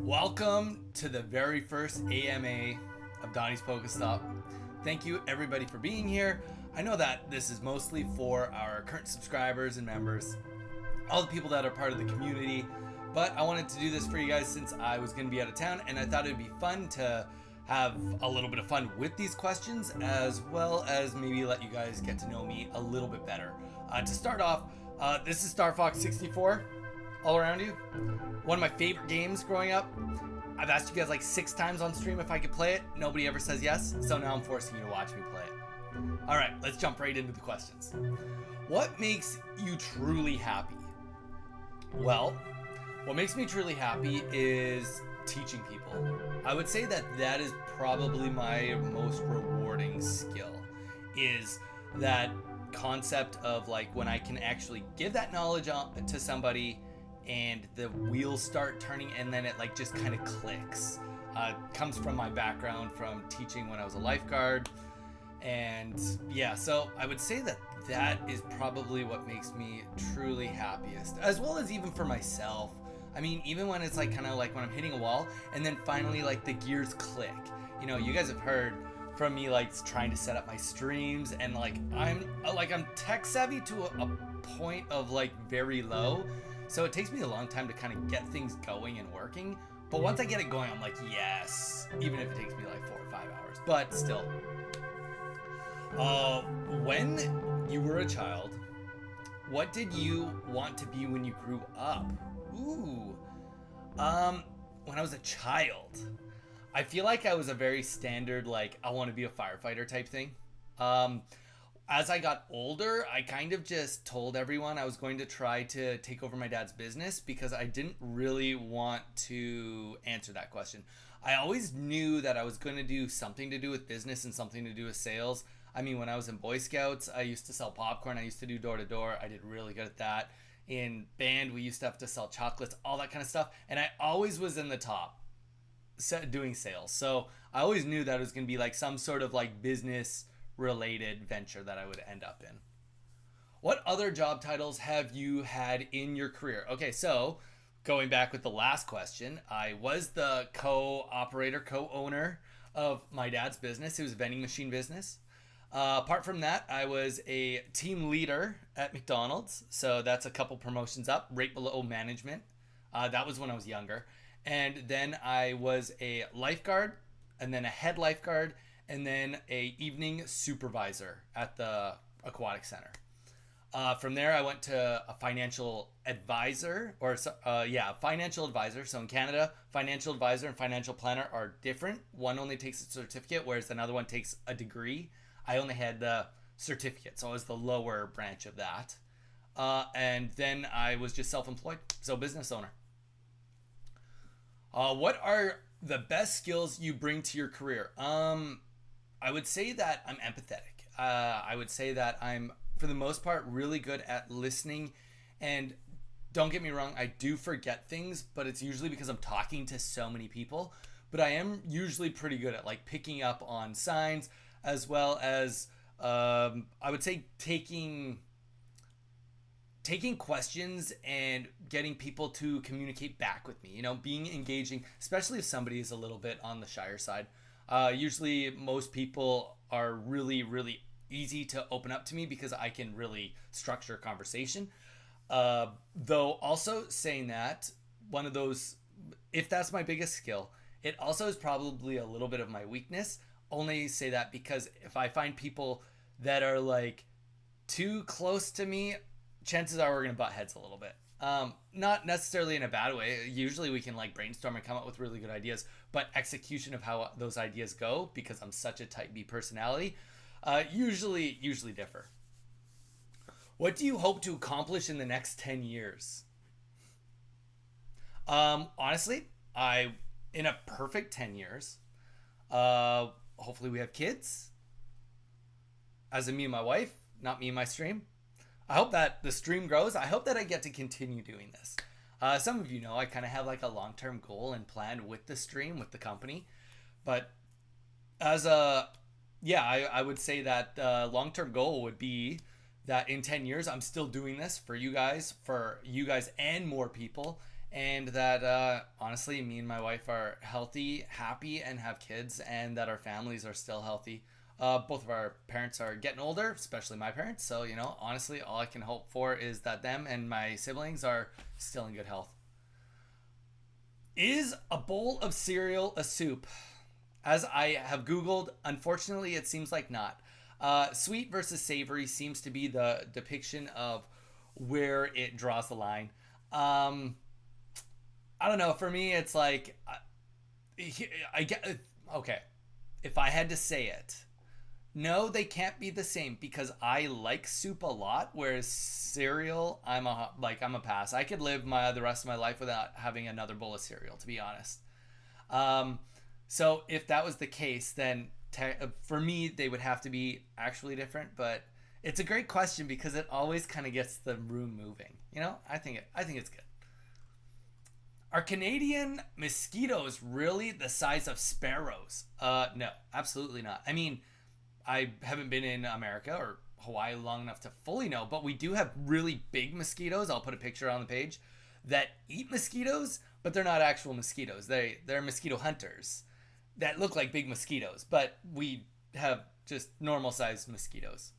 Welcome to the very first AMA of Donnie's PokéStop. Thank you everybody for being here. I know that this is mostly for our current subscribers and members, all the people that are part of the community, but I wanted to do this for you guys since I was going to be out of town, and I thought it would be fun to have a little bit of fun with these questions, as well as maybe let you guys get to know me a little bit better. To start off, this is Star Fox 64 all around you. One of my favorite games growing up. I've asked you guys like 6 times on stream if I could play it. Nobody ever says yes, so now I'm forcing you to watch me play it. Alright, let's jump right into the questions. What makes you truly happy? Well, what makes me truly happy is teaching people. I would say that that is probably my most rewarding skill, is that concept of like when I can actually give that knowledge to somebody and the wheels start turning and then it like just kind of clicks. Comes from my background from teaching when I was a lifeguard, and yeah, so I would say that that is probably what makes me truly happiest, as well as even for myself. I mean, even when it's like kind of like when I'm hitting a wall and then finally like the gears click. You know, you guys have heard from me like trying to set up my streams, and like I'm tech savvy to a point of like very low. So it takes me a long time to kind of get things going and working. But once I get it going, I'm like, yes, even if it takes me like 4 or 5 hours. But still. When you were a child, what did you want to be when you grew up? Ooh. When I was a child, I feel like I was a very standard, like, I want to be a firefighter type thing. As I got older, I kind of just told everyone I was going to try to take over my dad's business because I didn't really want to answer that question. I always knew that I was going to do something to do with business and something to do with sales. I mean, when I was in Boy Scouts, I used to sell popcorn. I used to do door to door. I did really good at that. In band, we used to have to sell chocolates, all that kind of stuff. And I always was in the top doing sales. So I always knew that it was going to be like some sort of like business related venture that I would end up in. What other job titles have you had in your career? Okay, so going back with the last question, I was the co-operator, co-owner of my dad's business. It was a vending machine business. Apart from that, I was a team leader at McDonald's. So that's a couple promotions up, right below management. That was when I was younger. And then I was a lifeguard, and then a head lifeguard, and then a evening supervisor at the aquatic center. From there, I went to a financial advisor, financial advisor. So in Canada, financial advisor and financial planner are different. One only takes a certificate, whereas another one takes a degree. I only had the certificate, so I was the lower branch of that. And then I was just self-employed, so business owner. What are the best skills you bring to your career? I would say that I'm empathetic. I would say that I'm, for the most part, really good at listening. And don't get me wrong, I do forget things, but it's usually because I'm talking to so many people. But I am usually pretty good at like picking up on signs, as well as I would say taking questions and getting people to communicate back with me. You know, being engaging, especially if somebody is a little bit on the shyer side. Usually most people are really, really easy to open up to me because I can really structure a conversation. Though also saying that, one of those, if that's my biggest skill, it also is probably a little bit of my weakness. Only say that because if I find people that are like too close to me, chances are we're going to butt heads a little bit. Not necessarily in a bad way. Usually we can like brainstorm and come up with really good ideas, but execution of how those ideas go, because I'm such a type B personality, usually differ. What do you hope to accomplish in the next 10 years? Honestly, in a perfect 10 years, hopefully we have kids, as in me and my wife, not me and my stream. I hope that the stream grows. I hope that I get to continue doing this. Some of you know I kind of have like a long-term goal and plan with the stream, with the company. But as I would say that the long-term goal would be that in 10 years, I'm still doing this for you guys and more people. and that honestly, me and my wife are healthy, happy, and have kids, and that our families are still healthy. Both of our parents are getting older, especially my parents. So, honestly, all I can hope for is that them and my siblings are still in good health. Is a bowl of cereal a soup? As I have Googled, unfortunately, it seems like not. Sweet versus savory seems to be the depiction of where it draws the line. Um, I don't know. For me, it's like I get okay. If I had to say it, no, they can't be the same because I like soup a lot. Whereas cereal, I'm a pass. I could live the rest of my life without having another bowl of cereal. To be honest. Um, so if that was the case, then for me they would have to be actually different. But it's a great question because it always kind of gets the room moving. I think it's good. Are Canadian mosquitoes really the size of sparrows? No, absolutely not. I mean, I haven't been in America or Hawaii long enough to fully know, but we do have really big mosquitoes. I'll put a picture on the page that eat mosquitoes, but they're not actual mosquitoes. They're mosquito hunters that look like big mosquitoes, but we have just normal sized mosquitoes.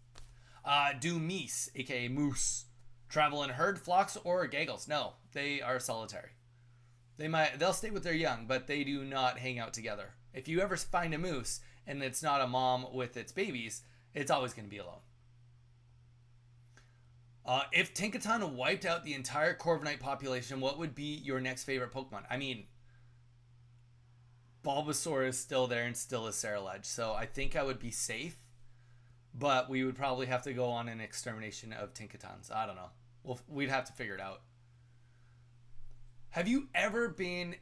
Do meese, aka moose, travel in herd, flocks, or gaggles? No, they are solitary. They'll stay with their young, but they do not hang out together. If you ever find a moose and it's not a mom with its babies, it's always going to be alone. If Tinkaton wiped out the entire Corviknight population, what would be your next favorite Pokemon? I mean, Bulbasaur is still there and still is Ceruledge, so I think I would be safe, but we would probably have to go on an extermination of Tinkatons. I don't know. We'd have to figure it out. Have you ever been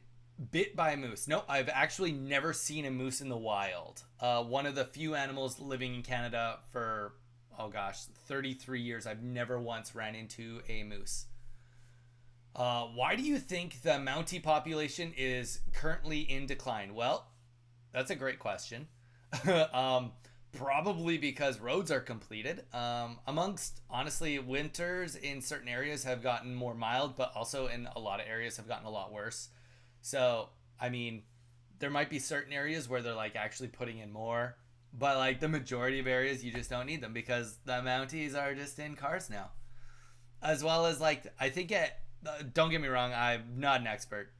bit by a moose? No, I've actually never seen a moose in the wild. One of the few animals living in Canada for, oh gosh, 33 years. I've never once ran into a moose. Why do you think the Mountie population is currently in decline? Well, that's a great question. um, Probably because roads are completed. Amongst, honestly, winters in certain areas have gotten more mild, but also in a lot of areas have gotten a lot worse. So, I mean, there might be certain areas where they're like actually putting in more, but like the majority of areas, you just don't need them because the Mounties are just in cars now. As well as like, I think don't get me wrong, I'm not an expert.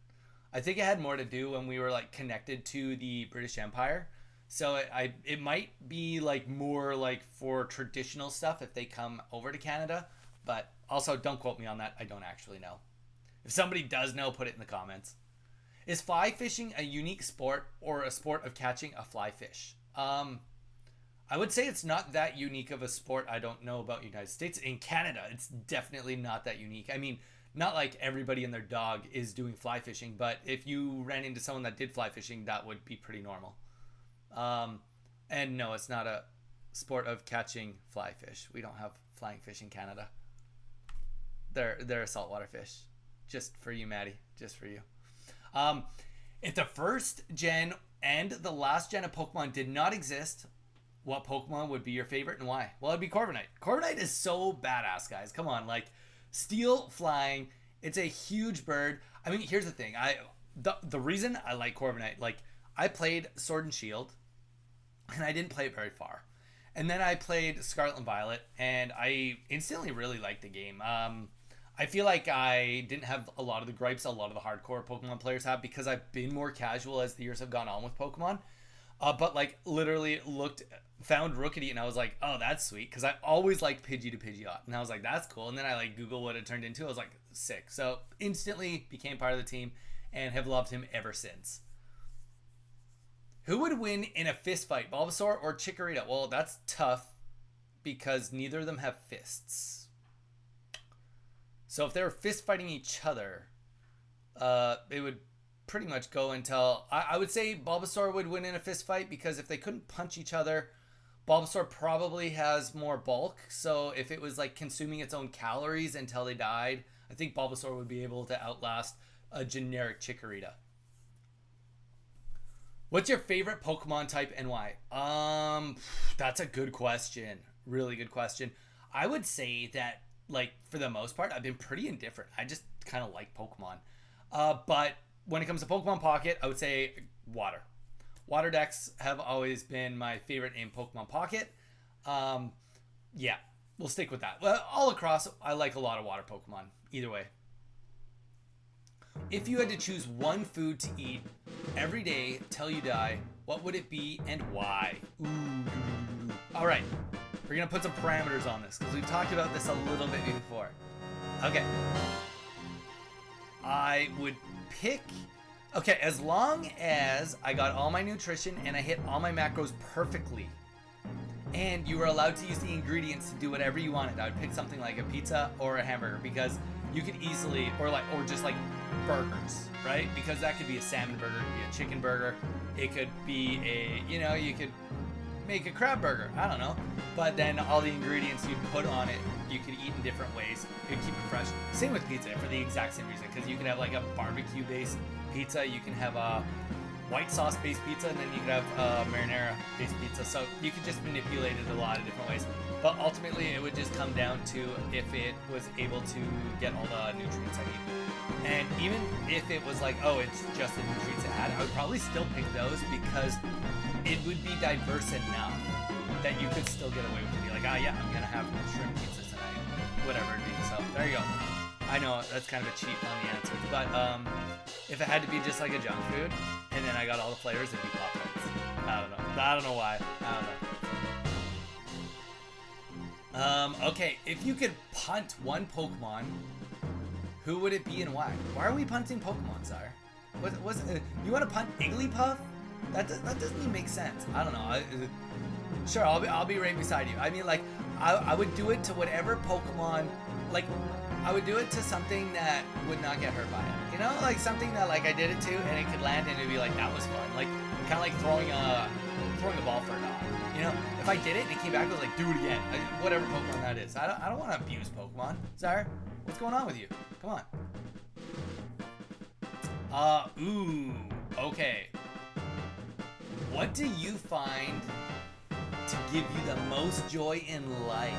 I think it had more to do when we were like connected to the British Empire. So it might be like more like for traditional stuff if they come over to Canada, but also don't quote me on that. I don't actually know. If somebody does know, put it in the comments. Is fly fishing a unique sport or a sport of catching a fly fish? I would say it's not that unique of a sport. I don't know about United States. In Canada, it's definitely not that unique. I mean, not like everybody and their dog is doing fly fishing, but if you ran into someone that did fly fishing, that would be pretty normal. Um, and no, it's not a sport of catching fly fish. We don't have flying fish in Canada. They're a saltwater fish. Just for you, Maddie. Just for you. Um, if the first gen and the last gen of Pokemon did not exist, what Pokemon would be your favorite and why? Well, it'd be Corviknight. Corviknight is so badass, guys. Come on, like steel flying. It's a huge bird. I mean, here's the thing. The reason I like Corviknight, like I played Sword and Shield, and I didn't play it very far. And then I played Scarlet and Violet, and I instantly really liked the game. I feel like I didn't have a lot of the gripes a lot of the hardcore Pokemon players have because I've been more casual as the years have gone on with Pokemon. But like literally found Rookity and I was like, oh, that's sweet because I always liked Pidgey to Pidgeot, and I was like, that's cool. And then I like Google what it turned into. I was like, sick. So instantly became part of the team and have loved him ever since. Who would win in a fist fight, Bulbasaur or Chikorita? Well, that's tough because neither of them have fists. So if they were fist fighting each other, it would pretty much go until I would say Bulbasaur would win in a fist fight because if they couldn't punch each other, Bulbasaur probably has more bulk. So if it was like consuming its own calories until they died, I think Bulbasaur would be able to outlast a generic Chikorita. What's your favorite Pokemon type and why? That's a good question. Really good question. I would say that, like, for the most part, I've been pretty indifferent. I just kind of like Pokemon. But when it comes to Pokemon Pocket, I would say water. Water decks have always been my favorite in Pokemon Pocket. Um, yeah, we'll stick with that. Well, all across, I like a lot of water Pokemon. Either way. If you had to choose one food to eat every day till you die, what would it be and why? Ooh. All right, we're gonna put some parameters on this because we've talked about this a little bit before. Okay. I would pick. Okay, as long as I got all my nutrition and I hit all my macros perfectly, and you were allowed to use the ingredients to do whatever you wanted, I would pick something like a pizza or a hamburger because you could easily, or just like burgers, right? Because that could be a salmon burger, it could be a chicken burger, it could be you could make a crab burger, I don't know. But then all the ingredients you'd put on it, you could eat in different ways. You'd keep it fresh. Same with pizza for the exact same reason, because you can have like a barbecue-based pizza, you can have a white sauce-based pizza, and then you could have a marinara-based pizza. So you could just manipulate it a lot of different ways. But ultimately, it would just come down to if it was able to get all the nutrients I need. And even if it was like, oh, it's just the nutrients it had, I would probably still pick those because it would be diverse enough that you could still get away with it. Be like, yeah, I'm gonna have shrimp pizza tonight, whatever it be. So there you go. I know that's kind of a cheat on the answer, but if it had to be just like a junk food, and then I got all the flavors, it'd be Pop Tarts. I don't know why. I don't know. Okay, if you could punt one Pokemon, who would it be and why? Why are we punting Pokemon, Czar? You want to punt Igglypuff? That doesn't even make sense. I don't know. Sure, I'll be right beside you. I mean, like, I would do it to whatever Pokemon, like, I would do it to something that would not get hurt by it. You know, like something that like I did it to and it could land and it'd be like, that was fun. Like, kind of like throwing a ball for a dog. You know, if I did it and it came back, I was like, do it again. Whatever Pokemon that is. I don't want to abuse Pokemon. Zara, what's going on with you? Come on. Okay. What do you find to give you the most joy in life?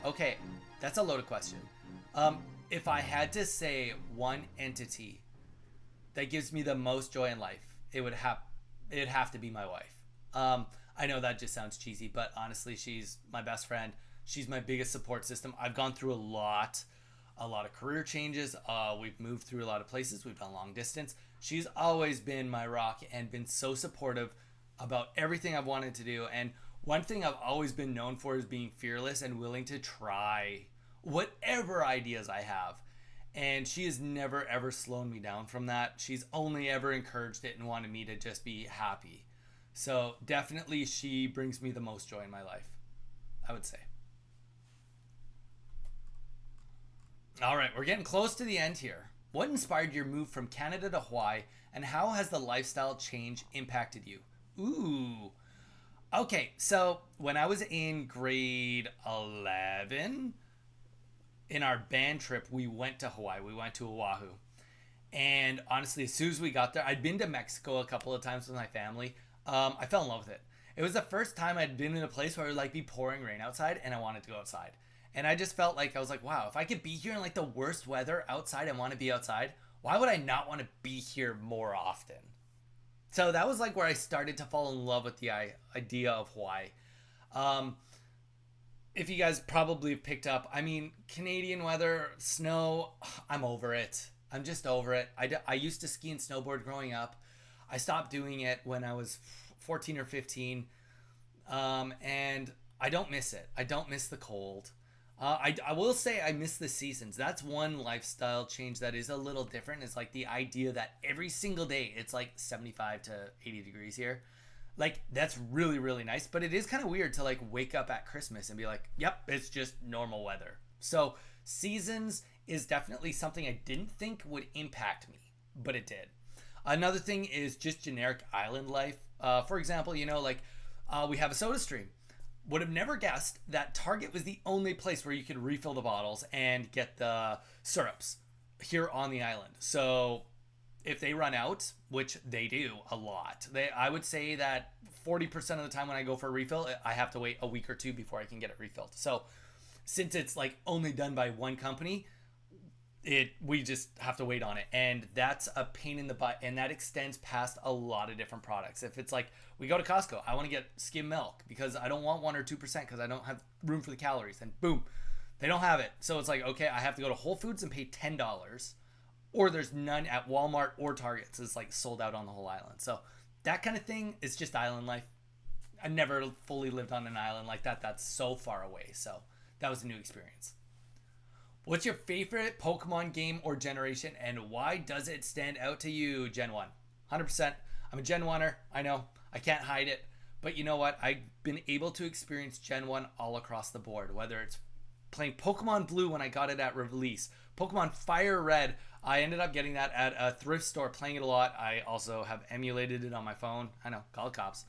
Okay, that's a loaded question. If I had to say one entity that gives me the most joy in life, it'd have to be my wife. I know that just sounds cheesy, but honestly, she's my best friend. She's my biggest support system. I've gone through a lot of career changes. We've moved through a lot of places. We've done long distance. She's always been my rock and been so supportive about everything I've wanted to do. And one thing I've always been known for is being fearless and willing to try whatever ideas I have. And she has never, ever slowed me down from that. She's only ever encouraged it and wanted me to just be happy. So definitely she brings me the most joy in my life, I would say. All right, we're getting close to the end here. What inspired your move from Canada to Hawaii, and how has the lifestyle change impacted you? Ooh. Okay, so when I was in grade 11, in our band trip, we went to Hawaii. We went to Oahu. And honestly, as soon as we got there, I'd been to Mexico a couple of times with my family. I fell in love with it. It was the first time I'd been in a place where it would like be pouring rain outside and I wanted to go outside. And I just felt like, I was like, wow, if I could be here in like the worst weather outside and want to be outside, why would I not want to be here more often? So that was like where I started to fall in love with the idea of Hawaii. If you guys probably have picked up, I mean, Canadian weather, snow, I'm over it. I'm just over it. I used to ski and snowboard growing up. I stopped doing it when I was 14 or 15. And I don't miss it. I don't miss the cold. I will say I miss the seasons. That's one lifestyle change that is a little different. It's like the idea that every single day it's like 75 to 80 degrees here. Like, that's really, really nice. But it is kind of weird to like wake up at Christmas and be like, yep, it's just normal weather. So seasons is definitely something I didn't think would impact me, but it did. Another thing is just generic island life. For example, you know, like we have a soda stream. Would have never guessed that Target was the only place where you could refill the bottles and get the syrups here on the island. So if they run out, which they do a lot, I would say that 40% of the time when I go for a refill, I have to wait a week or two before I can get it refilled. So since it's like only done by one company, we just have to wait on it, and that's a pain in the butt, and that extends past a lot of different products. If it's like we go to Costco, I want to get skim milk because I don't want 1 or 2% because I don't have room for the calories, and boom, they don't have it. So it's like, okay, I have to go to Whole Foods and pay $10, or there's none at Walmart or Target. So it's like sold out on the whole island. So that kind of thing is just island life. I never fully lived on an island like that. That's so far away. So that was a new experience. What's your favorite Pokemon game or generation, and why does it stand out to you? Gen 1. 100%. I'm a Gen 1er. I know. I can't hide it. But you know what? I've been able to experience Gen 1 all across the board, whether it's playing Pokemon Blue when I got it at release, Pokemon Fire Red. I ended up getting that at a thrift store, playing it a lot. I also have emulated it on my phone. I know, call the cops.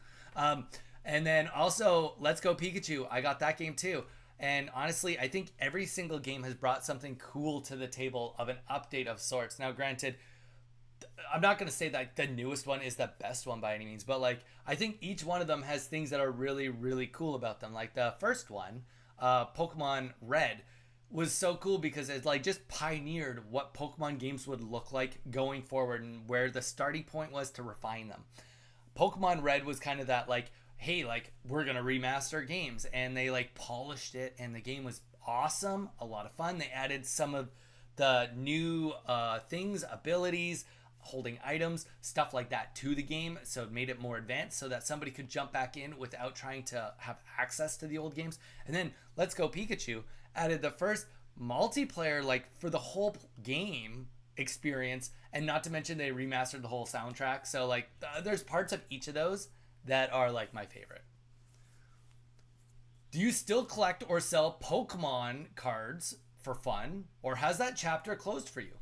And then also, Let's Go Pikachu. I got that game too. And honestly, I think every single game has brought something cool to the table of an update of sorts. Now, granted, I'm not going to say that the newest one is the best one by any means, but like I think each one of them has things that are really, really cool about them. Like the first one, Pokemon Red, was so cool because it like just pioneered what Pokemon games would look like going forward and where the starting point was to refine them. Pokemon Red was kind of that like, hey, like we're gonna remaster games, and they like polished it, and the game was awesome, a lot of fun. They added some of the new things, abilities, holding items, stuff like that to the game, so it made it more advanced so that somebody could jump back in without trying to have access to the old games. And then Let's Go Pikachu added the first multiplayer like for the whole game experience, and not to mention they remastered the whole soundtrack. So like there's parts of each of those that are like my favorite. Do you still collect or sell Pokemon cards for fun, or has that chapter closed for you?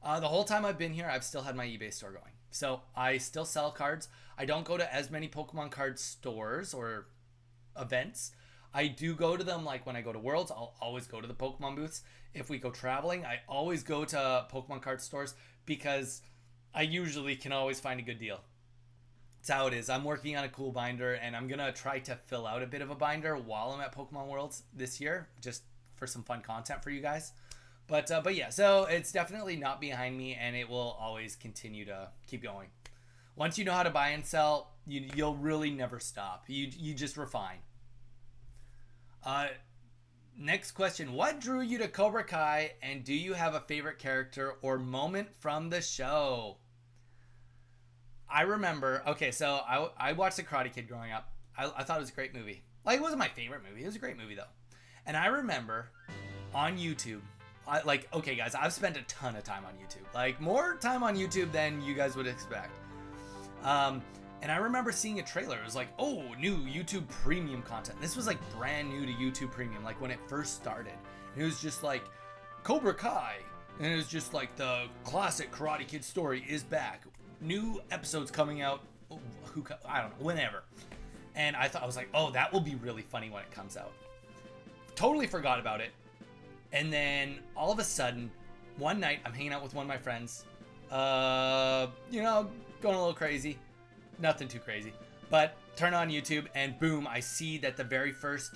The whole time I've been here, I've still had my eBay store going. So I still sell cards. I don't go to as many Pokemon card stores or events. I do go to them like when I go to Worlds. I'll always go to the Pokemon booths. If we go traveling, I always go to Pokemon card stores because I usually can always find a good deal. That's how it is. I'm working on a cool binder, and I'm going to try to fill out a bit of a binder while I'm at Pokemon Worlds this year, just for some fun content for you guys. But yeah, so it's definitely not behind me, and it will always continue to keep going. Once you know how to buy and sell, you'll really never stop. You just refine. Next question. What drew you to Cobra Kai, and do you have a favorite character or moment from the show? I remember, okay, so I watched The Karate Kid growing up. I thought it was a great movie. Like, it wasn't my favorite movie. It was a great movie, though. And I remember on YouTube, okay, guys, I've spent a ton of time on YouTube. Like, more time on YouTube than you guys would expect. And I remember seeing a trailer. It was like, oh, new YouTube Premium content. This was, like, brand new to YouTube Premium, like, when it first started. And it was just like, Cobra Kai. And it was just like, the classic Karate Kid story is back. New episodes coming out, I don't know, whenever. And I was like, oh, that will be really funny when it comes out. Totally forgot about it. And then all of a sudden, one night, I'm hanging out with one of my friends. Going a little crazy. Nothing too crazy. But turn on YouTube, and boom, I see that the very first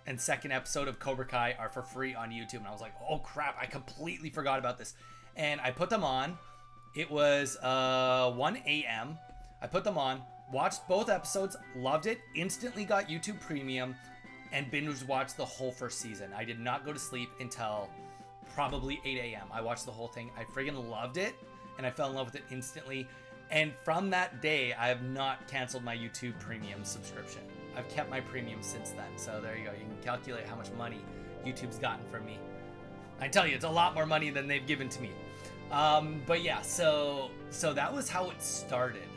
and second episode of Cobra Kai are for free on YouTube. And I was like, oh crap, I completely forgot about this. And I put them on. It was 1 a.m. I put them on, watched both episodes, loved it, instantly got YouTube Premium, and binge watched the whole first season. I did not go to sleep until probably 8 a.m. I watched the whole thing. I friggin' loved it, and I fell in love with it instantly. And from that day, I have not canceled my YouTube Premium subscription. I've kept my premium since then. So there you go. You can calculate how much money YouTube's gotten from me. I tell you, it's a lot more money than they've given to me. But yeah, so that was how it started.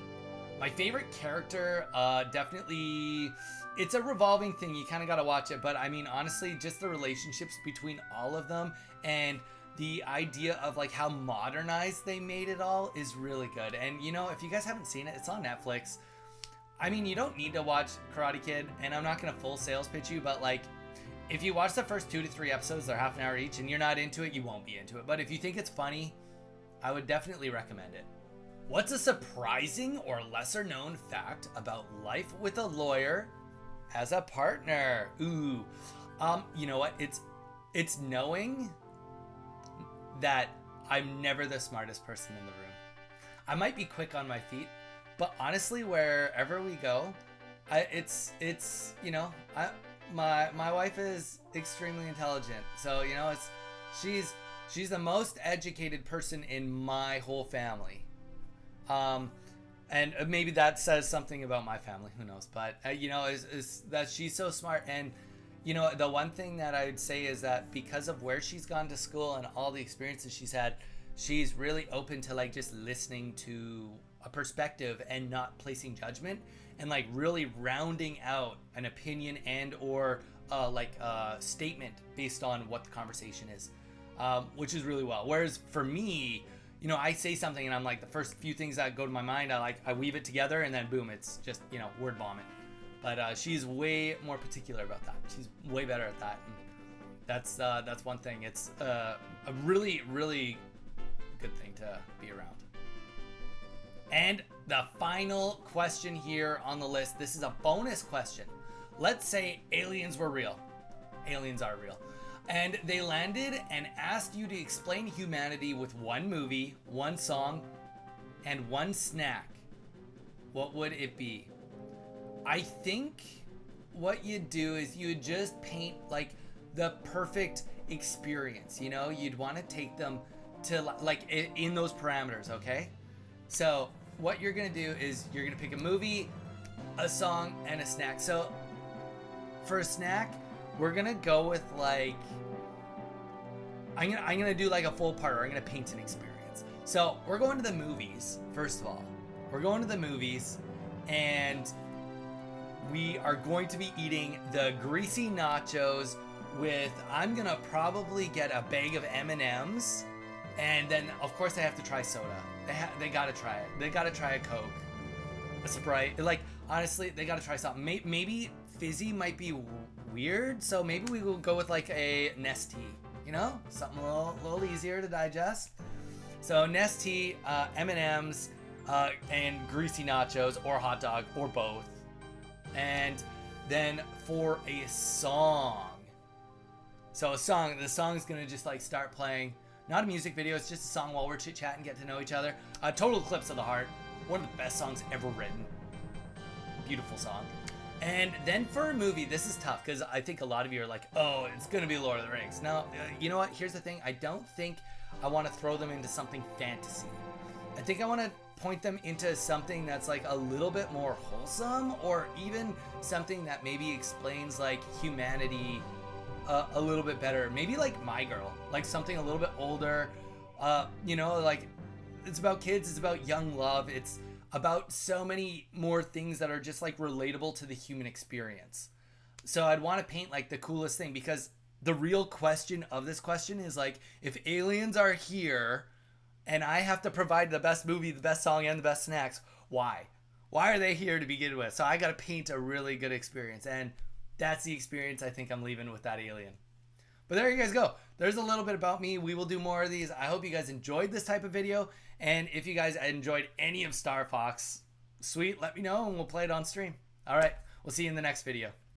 My favorite character, definitely, it's a revolving thing. You kind of got to watch it. But I mean, honestly, just the relationships between all of them and the idea of like how modernized they made it all is really good. And if you guys haven't seen it, it's on Netflix. I mean, you don't need to watch Karate Kid, and I'm not going to full sales pitch you, but like, if you watch the first 2 to 3 episodes, they're half an hour each, and you're not into it, you won't be into it. But if you think it's funny, I would definitely recommend it. What's a surprising or lesser known fact about life with a lawyer as a partner? Ooh, you know what? It's knowing that I'm never the smartest person in the room. I might be quick on my feet, but honestly, wherever we go, my wife is extremely intelligent. So, she's the most educated person in my whole family. And maybe that says something about my family, who knows, but is that she's so smart. And the one thing that I would say is that because of where she's gone to school and all the experiences she's had, she's really open to like just listening to a perspective and not placing judgment, and like really rounding out an opinion and or statement based on what the conversation is, which is really well. Whereas for me, I say something and I'm like, the first few things that go to my mind, I weave it together and then boom, it's just, word vomit. But she's way more particular about that. She's way better at that. And that's one thing. It's a really, really good thing to be around. And the final question here on the list, this is a bonus question. Let's say aliens were real. Aliens are real. And they landed and asked you to explain humanity with one movie, one song, and one snack. What would it be? I think what you'd do is you'd just paint like the perfect experience. You'd want to take them to like in those parameters, okay? So what you're gonna do is you're gonna pick a movie, a song, and a snack. So for a snack, we're gonna go with like I'm gonna do like a full part, or I'm gonna paint an experience. So we're going to the movies. First of all, we're going to the movies, and we are going to be eating the greasy nachos with, I'm gonna probably get a bag of M&Ms, and then of course I have to try soda. They gotta try it. They gotta try a Coke, a Sprite. Like honestly, they gotta try something. Maybe fizzy might be weird, so maybe we will go with like a Nestea. Something a little easier to digest. So Nestea, M&Ms, and greasy nachos, or hot dog, or both. And then for a song. So the song is gonna just like start playing. Not a music video, it's just a song while we're chit-chatting, get to know each other. Total Eclipse of the Heart, one of the best songs ever written. Beautiful song. And then for a movie, this is tough because I think a lot of you are like, oh, it's gonna be Lord of the Rings. No, you know what? Here's the thing. I don't think I want to throw them into something fantasy. I think I want to point them into something that's like a little bit more wholesome, or even something that maybe explains like humanity a little bit better. Maybe like My Girl, like something a little bit older. Like it's about kids, it's about young love, it's about so many more things that are just like relatable to the human experience. So I'd want to paint like the coolest thing, because the real question of this question is like, if aliens are here and I have to provide the best movie, the best song, and the best snacks, why? Why are they here to begin with? So I got to paint a really good experience, and that's the experience I think I'm leaving with that alien. But there you guys go. There's a little bit about me. We will do more of these. I hope you guys enjoyed this type of video. And if you guys enjoyed any of Star Fox, sweet, let me know and we'll play it on stream. All right, we'll see you in the next video.